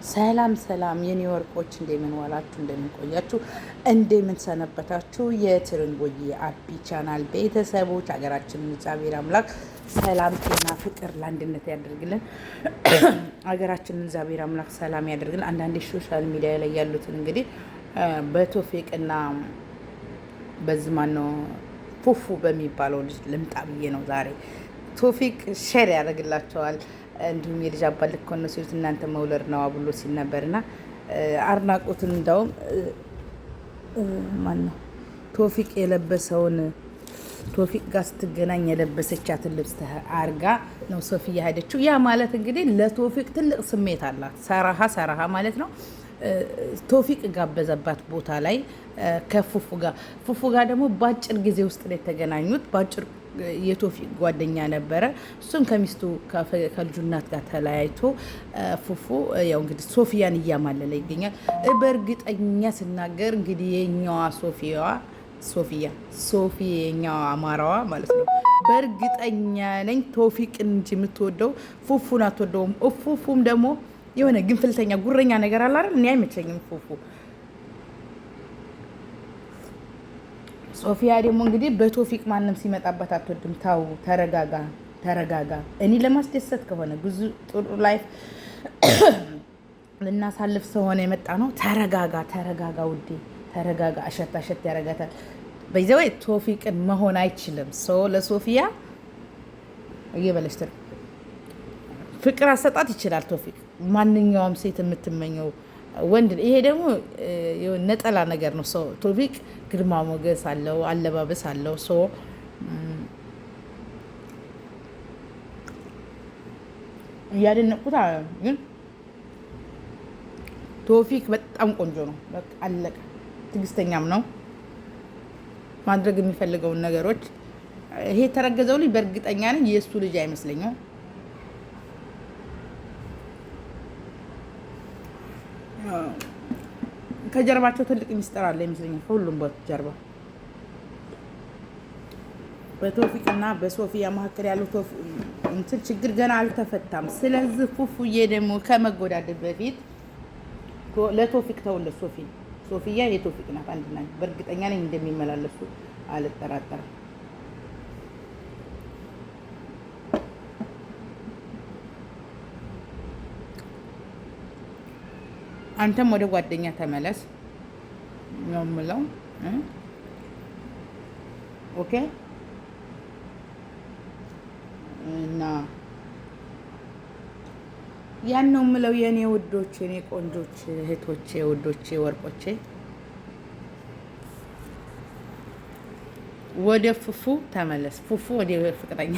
ሰላም ሰላም የኔ ወርቆች እንደምን ዋላችሁ፣ እንደምን ቆያችሁ፣ እንደምን ሰነበታችሁ? የትርንጎዬ አቢ ቻናል ቤተሰቦች ሀገራችንን እግዚአብሔር አምላክ ሰላም፣ ጤና፣ ፍቅር ለአንድነት ያደርግልን። ሀገራችንን እግዚአብሔር አምላክ ሰላም ያደርግልን። አንዳንድ ሶሻል ሚዲያ ላይ ያሉትን እንግዲህ በቶፊቅና በዝማን ነው ፉፉ በሚባለው ልጅ ልምጣ ብዬ ነው ዛሬ። ቶፊቅ ሼር ያደርግላቸዋል። እንዲሁም የልጅ አባት ልክ ሆነ ሲሉት እናንተ መውለድ ነው ብሎ ሲል ነበርና አድናቆትን እንዳውም ማን ነው ቶፊቅ የለበሰውን ቶፊቅ ጋር ስትገናኝ የለበሰቻትን ልብስ አርጋ ነው ሶፊያ ሄደችው። ያ ማለት እንግዲህ ለቶፊቅ ትልቅ ስሜት አላት። ሰራሃ ማለት ነው። ቶፊቅ ጋበዘባት ቦታ ላይ ከፉፉ ጋር ደግሞ በአጭር ጊዜ ውስጥ ነው የተገናኙት። በአጭር የቶፊቅ ጓደኛ ነበረ። እሱም ከሚስቱ ከልጁ እናት ጋር ተለያይቶ ፉፉ ያው እንግዲህ ሶፊያን እያማለለ ይገኛል። በእርግጠኛ ስናገር እንግዲህ የኛዋ ሶፊ የኛዋ አማራዋ ማለት ነው። በእርግጠኛ ነኝ ቶፊቅን እንጂ የምትወደው ፉፉን አትወደውም። ፉፉም ደግሞ የሆነ ግንፍልተኛ ጉረኛ ነገር አለ አይደል? እኔ አይመቸኝም ፉፉ። ሶፊያ ደግሞ እንግዲህ በቶፊቅ ማንም ሲመጣበት አትወድም። ታው ተረጋጋ። እኔ ለማስደሰት ከሆነ ብዙ ጥሩ ላይፍ ልናሳልፍ ስለሆነ የመጣ ነው። ተረጋጋ ውዴ፣ ተረጋጋ። አሸት ያረጋታል። በዚያው ቶፊቅን መሆን አይችልም። ለሶፊያ እየበለሽ ፍቅር አሰጣት ይችላል ቶፊቅ፣ ማንኛውም ሴት የምትመኘው ወንድ። ይሄ ደግሞ ነጠላ ነገር ነው። ቶፊቅ ግርማ ሞገስ አለው፣ አለባበስ አለው። እያደነቁት ግን ቶፊቅ በጣም ቆንጆ ነው። በቃ አለቀ። ትዕግስተኛም ነው። ማድረግ የሚፈልገውን ነገሮች ይሄ የተረገዘው ልጅ በእርግጠኛ ነኝ የእሱ ልጅ አይመስለኝም። ከጀርባቸው ትልቅ ሚስጥር አለ ይመስለኛል። ከሁሉም ጀርባ በቶፊቅና በሶፊያ መካከል ያለው እንትን ችግር ገና አልተፈታም። ስለዚህ ፉፉዬ ደግሞ ከመጎዳደድ በፊት ለቶፊቅ ተውለት። ሶፊያ የቶፊቅ ናት። አንድ ናት። በእርግጠኛ ነኝ እንደሚመላለሱ አልጠራጠርም። አንተም ወደ ጓደኛ ተመለስ ነው የምለው። ኦኬ። እና ያን ነው የምለው የኔ ውዶች፣ የኔ ቆንጆች፣ እህቶቼ፣ ውዶቼ፣ ወርቆቼ። ወደ ፉፉ ተመለስ። ፉፉ ወደ ፍቅረኛ